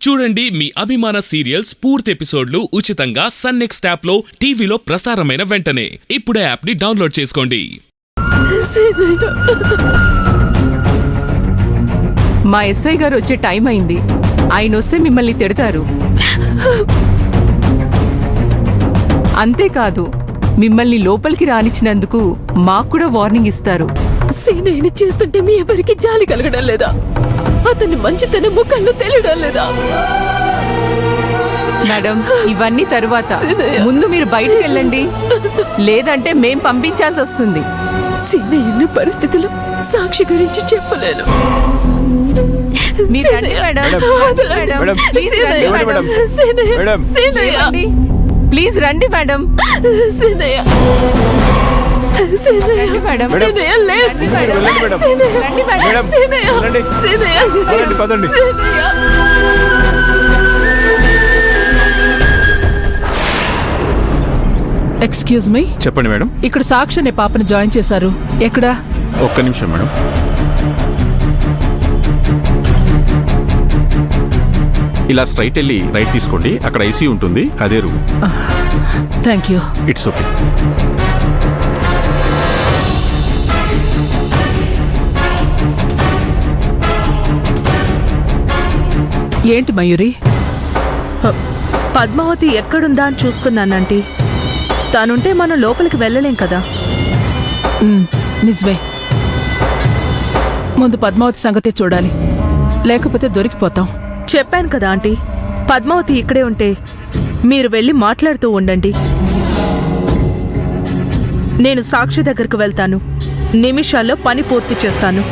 చూడండి మీ అభిమాన సీరియల్స్ పూర్తి ఎపిసోడ్లు ఉచితంగా సన్ నెక్స్ట్ యాప్ లో టీవీలో ప్రసారమైన వెంటనే ఇప్పుడే యాప్ ని డౌన్లోడ్ చేసుకోండి. మా ఎస్ఐ గారు వచ్చే టైం అయింది. ఆయన వస్తే మిమ్మల్ని తిడతారు. అంతేకాదు మిమ్మల్ని లోపలికి రానిచ్చినందుకు మాకు కూడా వార్నింగ్ ఇస్తారు. సీనయ్యని చేస్తుంటే మీ ఎవరికి జాలి కలగడం లేదా? అతని మంచితనం ముఖంలో తెలియడం లేదా? మేడం, ఇవన్నీ తరువాత ముందు మీరు బయటకు వెళ్ళండి, లేదంటే మేం పంపించాల్సి వస్తుంది. సీనయ్య పరిస్థితులు సాక్షి గురించి చెప్పలేను. మీరు రండి మేడం, ప్లీజ్ రండి madam. Seenayya madam, excuse me. చెప్పండి మేడం. ఇక్కడ సాక్షి అనే పాపని జాయిన్ చేశారు. ఎక్కడ? ఒక్క నిమిషం మేడం. ఇలా స్ట్రైట్ వెళ్ళి రైట్ తీసుకోండి, అక్కడ ఐసీ ఉంటుంది, అదే room. Thank you. It's okay. ఏంటి మయూరి? పద్మావతి ఎక్కడుందా అని చూస్తున్నానంటీ. తానుంటే మనం లోపలికి వెళ్ళలేం కదా. నిజమే. ముందు పద్మావతి సంగతే చూడాలి, లేకపోతే దొరికిపోతాం. చెప్పాను కదా ఆంటీ, పద్మావతి ఇక్కడే ఉంటే మీరు వెళ్ళి మాట్లాడుతూ ఉండండి. నేను సాక్షి దగ్గరకు వెళ్తాను, నిమిషాల్లో పని పూర్తి చేస్తాను.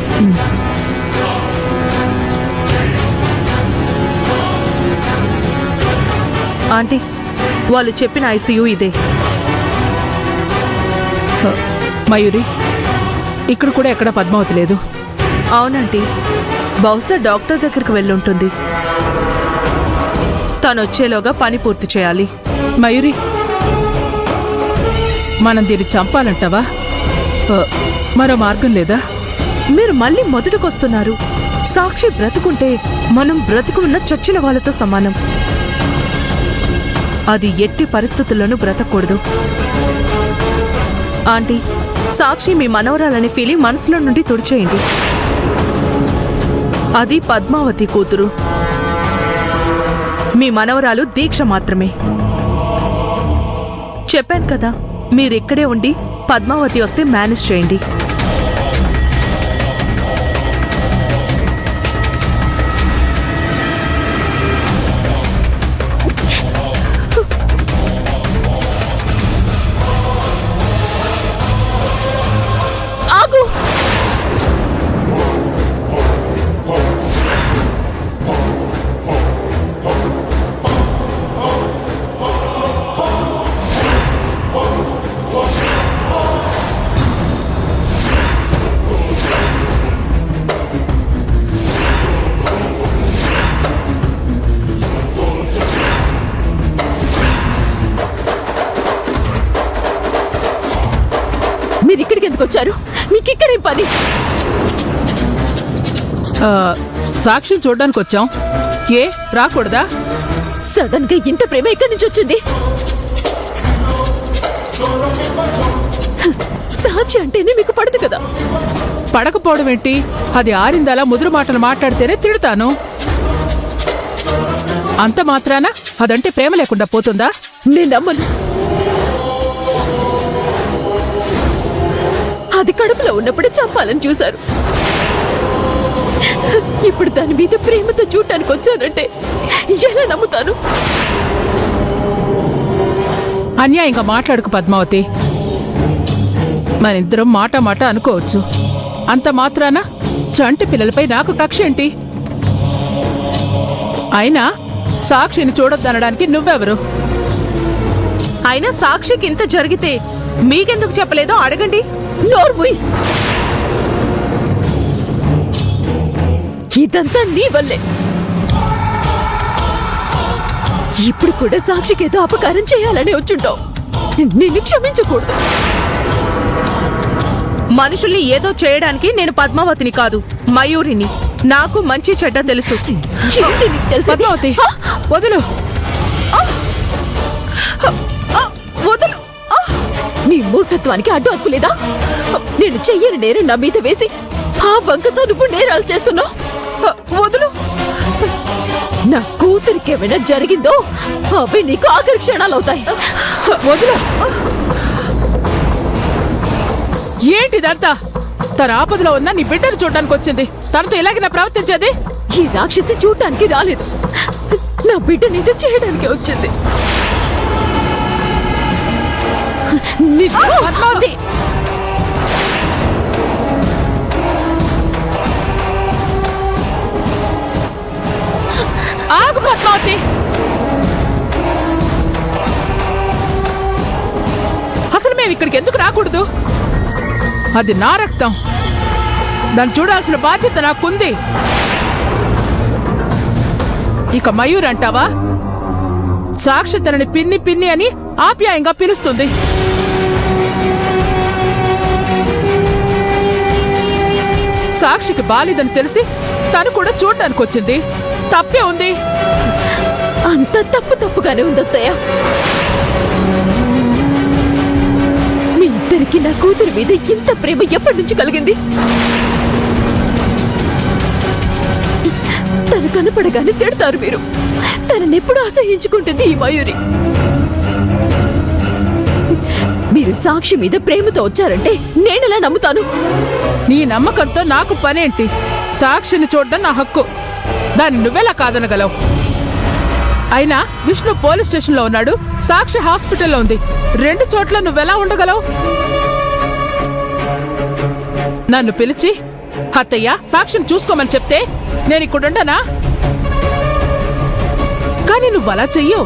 ఆంటీ, వాళ్ళు చెప్పిన ఐసీయూ ఇదే. మయూరి, ఇక్కడ కూడా ఎక్కడ పద్మావతి లేదు. అవునంటీ, బహుశా డాక్టర్ దగ్గరికి వెళ్ళుంటుంది. తను వచ్చేలోగా పని పూర్తి చేయాలి. మయూరి, మనం దీన్ని చంపాలంటావా? మరో మార్గం లేదా? మీరు మళ్ళీ మొదటికొస్తున్నారు. సాక్షి బ్రతుకుంటే మనం బ్రతుకు ఉన్న చచ్చిన వాళ్ళతో సమానం. అది ఎట్టి పరిస్థితుల్లోనూ బ్రతకూడదు. ఆంటీ, సాక్షి మీ మనవరాలని ఫీలింగ్ మనసులో నుండి తుడిచేయండి. అది పద్మావతి కూతురు, మీ మనవరాలు దీక్ష మాత్రమే. చెప్పాను కదా, మీరిక్కడే ఉండి పద్మావతి వస్తే మేనేజ్ చేయండి. మీరిక్కడికి ఎందుకు వచ్చారు? మీకు ఇక్కడేం పని? సాక్షిని చూడడానికి వచ్చాం. ఏ రాకూడదా? సడన్ గా ఇంత ప్రేమ ఎక్కడి నుంచి వచ్చింది? సాక్షి అంటేనే మీకు పడదు కదా. పడకపోవడం ఏంటి? అది ఆరిందలా ముదురు మాటలు మాట్లాడితేనే తిడతాను. అంత మాత్రాన అదంటే ప్రేమ లేకుండా పోతుందా? నేను నమ్మను. అది కడుపులో ఉన్నప్పుడే చంపాలని చూశారు. ఇప్పుడు దాని మీద ప్రేమతో చూడటానికి వచ్చానంటే ఎలా నమ్ముతాను? అన్యాయంగా మాట్లాడుకు పద్మావతి. మనిద్దరం మాట మాట అనుకోవచ్చు. అంత మాత్రాన చంటి పిల్లలపై నాకు కక్ష ఏంటి? అయినా సాక్షిని చూడొద్దనడానికి నువ్వెవరు? అయినా సాక్షికి ఇంత జరిగితే మీకెందుకు చెప్పలేదో అడగండి. నోర్ముయ్, ఇదంతా నీ వల్లే. ఇప్పుడు కూడా సాక్షికేదో అపకారం చేయాలని వచ్చుంటావు. నిన్ను క్షమించకూడదు. మనుషుల్ని ఏదో చేయడానికి నేను పద్మావతిని కాదు, మయూరిని. నాకు మంచి చెడ్డ తెలుసు. ఏంటి నీకు తెలిసేది? పద్మావతి వదులు. వదులు. నీ మూర్ఖత్వానికి అడ్డు అదుపులేదా? నేను చెయ్యని నేరం నా మీద వేసి ఆ వంకతో నువ్వు నేరాలు చేస్తున్నావు. వదులు. నా కూతురికి ఏమైనా జరిగిందో అవి నీకు ఆఖరి క్షణాలు అవుతాయి. వదులు. ఏంటిదంతా? తన ఆపదలో ఉన్న నీ బిడ్డను చూడడానికి వచ్చింది. తనతో ఇలాగే ప్రవర్తించేది? ఈ రాక్షసి చూడటానికి రాలేదు, నా బిడ్డని ఎదురు చేయడానికి వచ్చింది. పద్మావతి ఆగు. పద్మావతి అసలు మేము ఇక్కడికి ఎందుకు రాకూడదు? అది నా రక్తం, దాన్ని చూడాల్సిన బాధ్యత నాకుంది. ఇక మయూర్ అంటావా? సాక్షి తనని పిన్ని పిన్ని అని ఆప్యాయంగా పిలుస్తుంది. సాక్షికి బాలిదని తెలిసి తను కూడా చూడడానికి వచ్చింది. తప్పే ఉంది. అంత తప్పుగానే ఉంది అత్తయ్య. మీ ఇద్దరికి నా కూతురు మీద ఇంత ప్రేమ ఎప్పటి నుంచి కలిగింది? తను కనపడగానే తిడతారు మీరు. తననెప్పుడు అసహించుకుంటుంది ఈ మయూరి. మీరు సాక్షి మీద ప్రేమతో వచ్చారంటే నేనెలా నమ్ముతాను? నీ నమ్మకంతో నాకు పనేంటి? సాక్షిని చూడడం నా హక్కు, దాన్ని నువ్వెలా కాదనగలవు? అయినా విష్ణు పోలీస్ స్టేషన్ లో ఉన్నాడు, సాక్షి హాస్పిటల్లో ఉంది. రెండు చోట్ల నువ్వెలా ఉండగలవు? నన్ను పిలిచి అత్తయ్య సాక్షిని చూసుకోమని చెప్తే నేను ఇక్కడుండనా? కానీ నువ్వలా చెయ్యవు.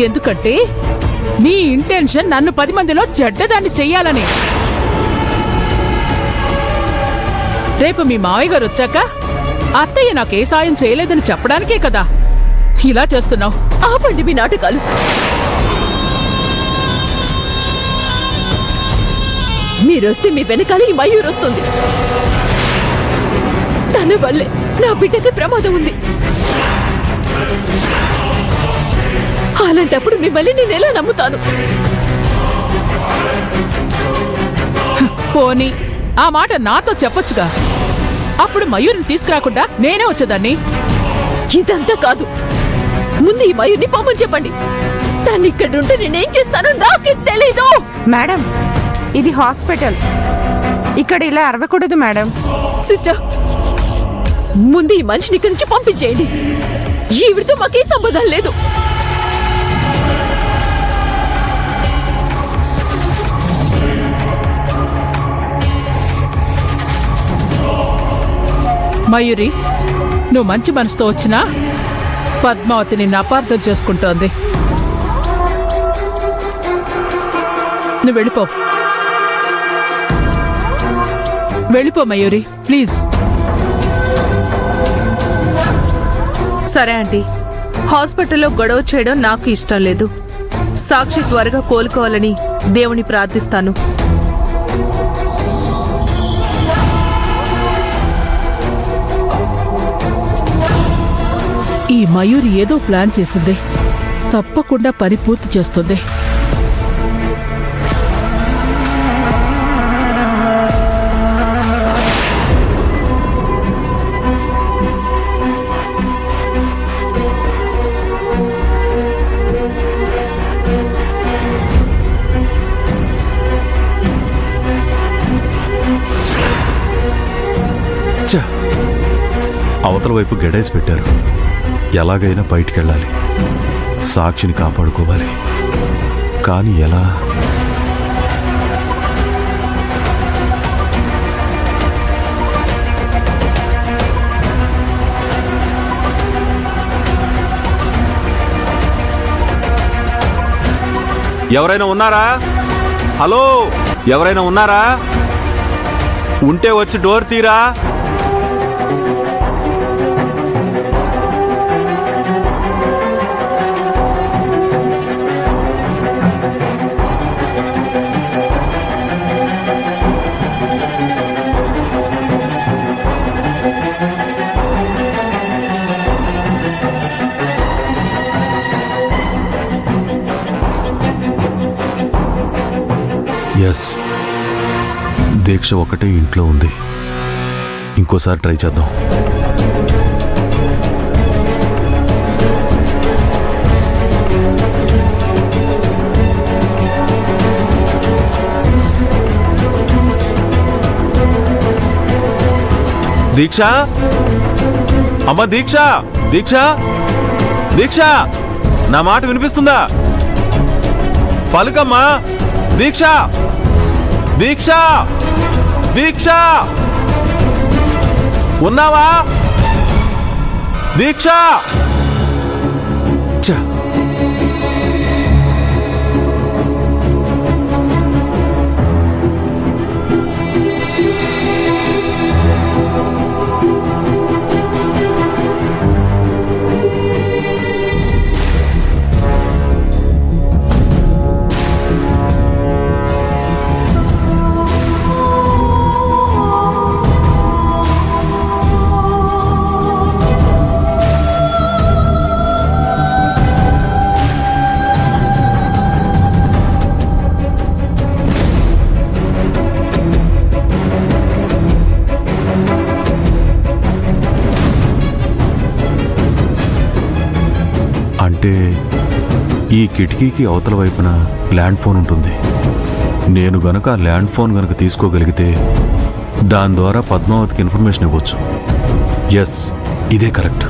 ఎందుకంటే నీ ఇంటెన్షన్ నన్ను 10 మందిలో చెడ్డదాన్ని చెయ్యాలని. రేపు మీ మావయ్య గారు వచ్చాక అత్తయ్య నాకే సాయం చేయలేదని చెప్పడానికే కదా ఇలా చేస్తున్నావు. ఆపండి మీ నాటకాలు. మీరొస్తే మీ వెనకాల ఈ మయూర్ వస్తుంది. తన వల్లే నా బిడ్డకి ప్రమాదం ఉంది. అలాంటప్పుడు మిమ్మల్ని నేను ఎలా నమ్ముతాను? పోనీ ఆ మాట నాతో చెప్పొచ్చుగా, అప్పుడు మయూర్ని తీసుకురాకుండా నేనే వచ్చేదాన్ని. ఇదంతా కాదు, ముందు ఈ మయూర్ని పొమ్మని చెప్పండి. దాన్ని ఇక్కడుంటే నేనేం చేస్తానో నాకే తెలీదు. మేడం, ఇది హాస్పిటల్, ఇక్కడ ఇలా అరవకూడదు మేడం. సిస్టర్, ముందు ఈ మనిషిని ఇక్కడి నుంచి పంపించేయండి. ఈవిడితో మాకే సంబంధం లేదు. మయూరి, నువ్వు మంచి మనసుతో వచ్చినా పద్మావతి నిన్ను అపార్థం చేసుకుంటోంది. నువ్వు వెళ్ళిపో. వెళ్ళిపో మయూరి, ప్లీజ్. సరే ఆంటీ, హాస్పిటల్లో గొడవ చేయడం నాకు ఇష్టం లేదు. సాక్షి త్వరగా కోలుకోవాలని దేవుని ప్రార్థిస్తాను. ఈ మయూరి ఏదో ప్లాన్ చేసింది, తప్పకుండా పని పూర్తి చేస్తుంది. అవతల వైపు గెడేసి పెట్టారు. ఎలాగైనా బయటికెళ్ళాలి, సాక్షిని కాపాడుకోవాలి. కానీ ఎలా? ఎవరైనా ఉన్నారా? హలో, ఎవరైనా ఉన్నారా? ఉంటే వచ్చి డోర్ తీరా. ఎస్, దీక్ష ఒకటే ఇంట్లో ఉంది. ఇంకోసారి ట్రై చేద్దాం. దీక్ష, అమ్మా దీక్ష, దీక్ష, దీక్ష, నా మాట వినిపిస్తుందా? పలుకమ్మా దీక్ష, దీక్ష, దీక్ష, ఉన్నావా దీక్ష? ఛ! అంటే ఈ కిటికీకి అవతల వైపున ల్యాండ్ ఫోన్ ఉంటుంది. నేను గనక ఆ ల్యాండ్ ఫోన్ గనక తీసుకోగలిగితే దాని ద్వారా పద్మావతికి ఇన్ఫర్మేషన్ ఇవ్వచ్చు. ఎస్, ఇదే కరెక్ట్.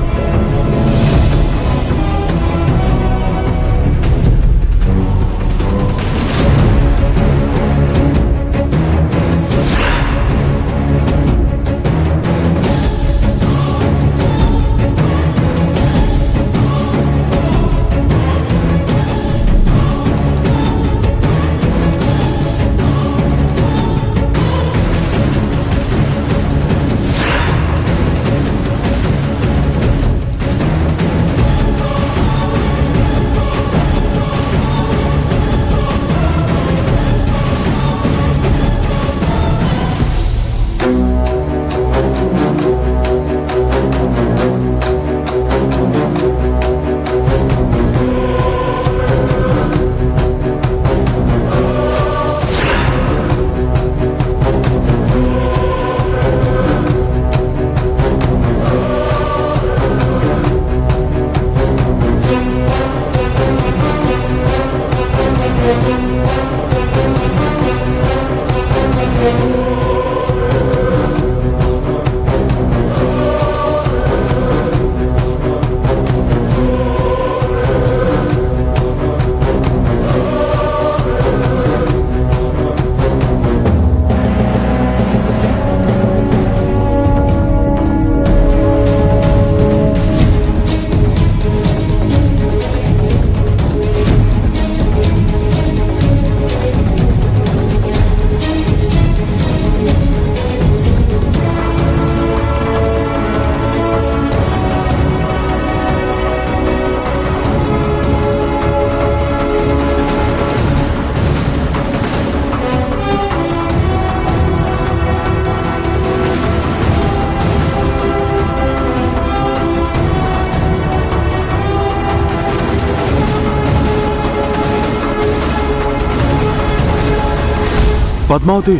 పద్మావతి,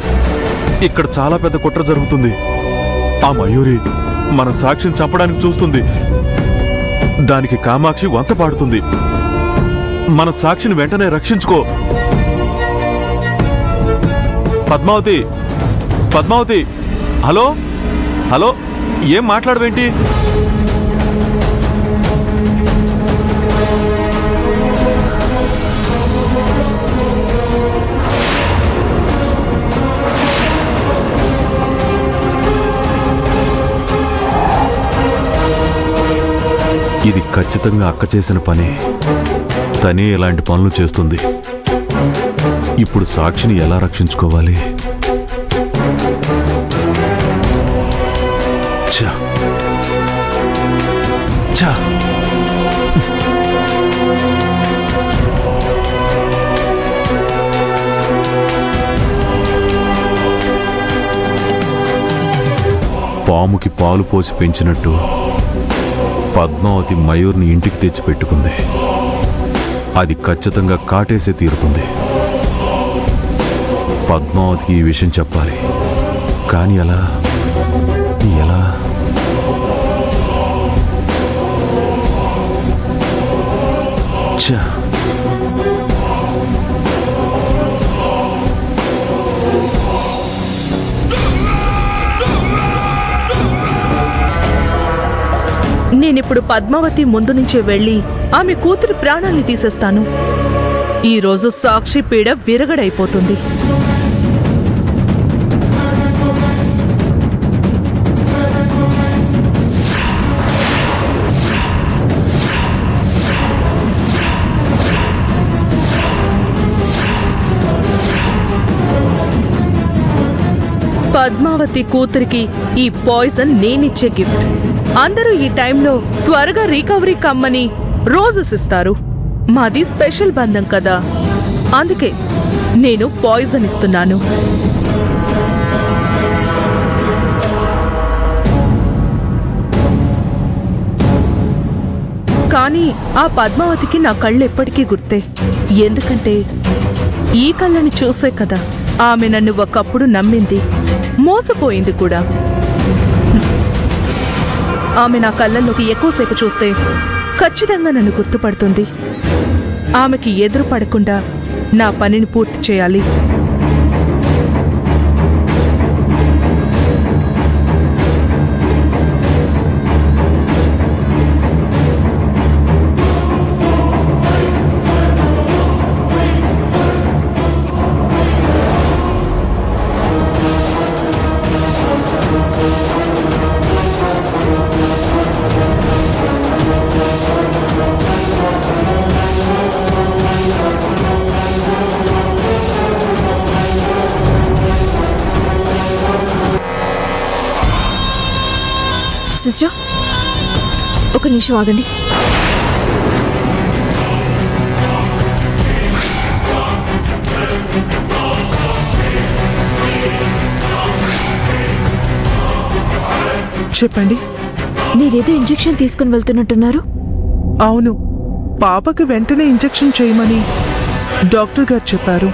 ఇక్కడ చాలా పెద్ద కుట్ర జరుగుతుంది. ఆ మయూరి మన సాక్షిని చంపడానికి చూస్తుంది. దానికి కామాక్షి వంత పాడుతుంది. మన సాక్షిని వెంటనే రక్షించుకో. పద్మావతి, పద్మావతి, హలో హలో, ఏం మాట్లాడవేంటి? ఇది ఖచ్చితంగా అక్క చేసిన పని. తనే ఇలాంటి పనులు చేస్తుంది. ఇప్పుడు సాక్షిని ఎలా రక్షించుకోవాలి? ఛ! ఛ! పాముకి పాలు పోసి పెంచినట్టు పద్మావతి మయూర్ని ఇంటికి తెచ్చిపెట్టుకుంది. అది ఖచ్చితంగా కాటేసే తీరుతుంది. పద్మావతికి ఈ విషయం చెప్పాలి. కానీ ఎలా ఎలా ఛా! నేనిప్పుడు పద్మావతి ముందు నుంచే వెళ్ళి ఆమె కూతురి ప్రాణాల్ని తీసేస్తాను. ఈరోజు సాక్షి పీడ విరగడైపోతుంది. పద్మావతి కూతురికి ఈ పాయిజన్ నేనిచ్చే గిఫ్ట్. అందరూ ఈ టైంలో త్వరగా రికవరీ కమ్మని రోజెస్ ఇస్తారు. మాది స్పెషల్ బంధం కదా, అందుకే నేను పాయిజన్ ఇస్తున్నాను. కానీ ఆ పద్మావతికి నా కళ్ళు ఎప్పటికీ గుర్తే. ఎందుకంటే ఈ కళ్ళని చూసే కదా ఆమె నన్ను ఒకప్పుడు నమ్మింది, మోసపోయింది కూడా. ఆమె నా కళ్ళల్లోకి ఎక్కువసేపు చూస్తే ఖచ్చితంగా నన్ను గుర్తుపడుతుంది. ఆమెకి ఎదురు పడకుండా నా పనిని పూర్తి చేయాలి. సిస్టర్, ఒక నిమిషం ఆగండి. చెప్పండి. మీరేదో ఇంజెక్షన్ తీసుకుని వెళ్తున్నట్టున్నారు. అవును, పాపకి వెంటనే ఇంజెక్షన్ చేయమని డాక్టర్ గారు చెప్పారు.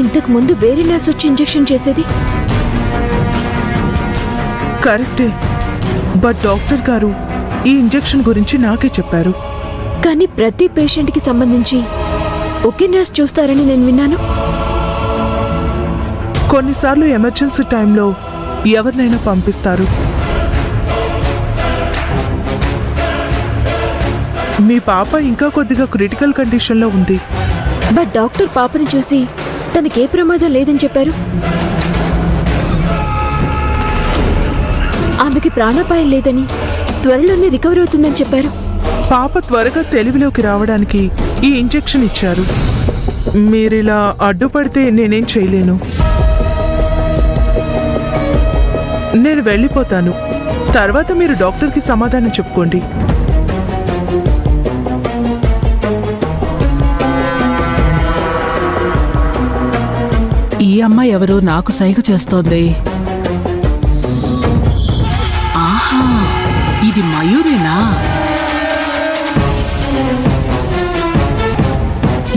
ఇంతకు ముందు వేరే నర్స్ వచ్చి ఇంజెక్షన్ చేసేది. కరెక్టే, బట్ డాక్టర్ గారు ఈ ఇంజెక్షన్ గురించి నాకే చెప్పారు. కానీ ప్రతి పేషెంట్కి సంబంధించి ఒకే నర్స్ చూస్తారని నేను విన్నాను. కొన్నిసార్లు ఎమర్జెన్సీ టైంలో ఎవరినైనా పంపిస్తారు. మీ పాప ఇంకా కొద్దిగా క్రిటికల్ కండిషన్లో ఉంది. బట్ డాక్టర్ పాపని చూసి తనకే ప్రమాదం లేదని చెప్పారు. ఆమెకి ప్రాణాపాయం లేదని, త్వరలోనే రికవర్ అవుతుందని చెప్పారు. పాప త్వరగా తెలివిలోకి రావడానికి ఈ ఇంజెక్షన్ ఇచ్చారు. మీరిలా అడ్డుపడితే నేనేం చేయలేను. నేను వెళ్ళిపోతాను. తర్వాత మీరు డాక్టర్కి సమాధానం చెప్పుకోండి. ఈ అమ్మాయి ఎవరు నాకు సైగ చేస్తోంది? ఆహా, ఇది మయూరేనా?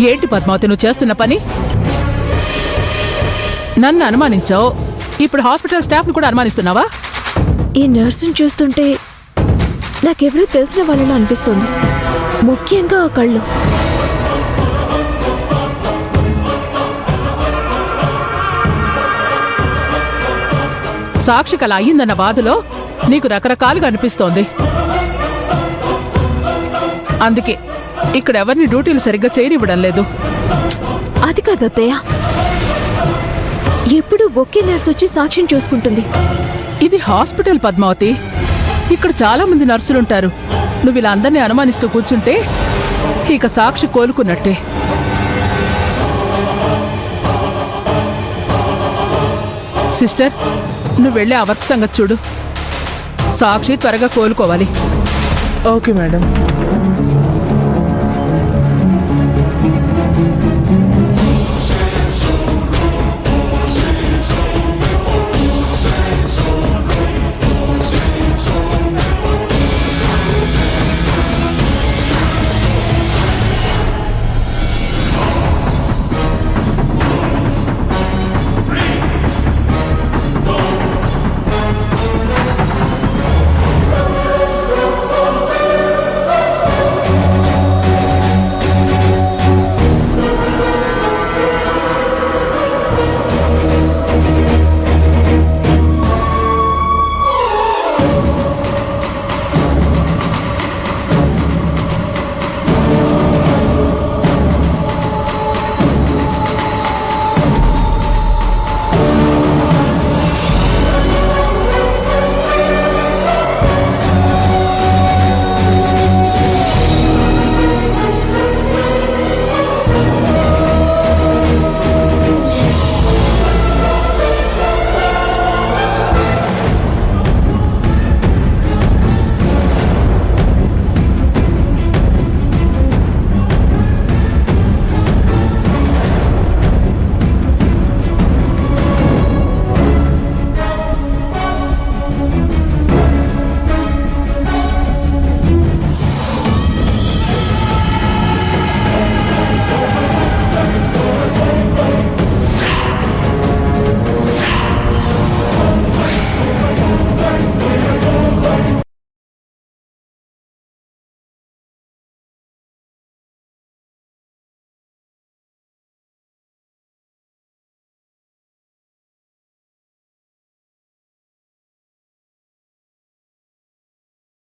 ఏంటి పద్మావతి నువ్వు చేస్తున్న పని? నన్ను అనుమానించావు, ఇప్పుడు హాస్పిటల్ స్టాఫ్ని కూడా అనుమానిస్తున్నావా? ఈ నర్సుని చూస్తుంటే నాకెవరూ తెలిసిన వాళ్ళలో అనిపిస్తుంది, ముఖ్యంగా ఆ కళ్ళు. సాక్షికి అలా అయ్యిందన్న బాధలో నీకు రకరకాలుగా అనిపిస్తోంది. అందుకే ఇక్కడ ఎవరిని డ్యూటీలు సరిగ్గా చేయనివ్వడం లేదు. అది కాదు అత్తయ్య, ఎప్పుడు ఒకే నర్స్ వచ్చి సాక్షిని చూసుకుంటుంది. ఇది హాస్పిటల్ పద్మావతి, ఇక్కడ చాలా మంది నర్సులుంటారు. నువ్వు ఇలా అందరినీ అనుమానిస్తూ కూర్చుంటే ఇక సాక్షి కోలుకున్నట్టే. సిస్టర్, నువ్వు వెళ్ళి ఆ వర్క్ సంగతి చూడు. సాక్షి త్వరగా కోలుకోవాలి. Okay madam.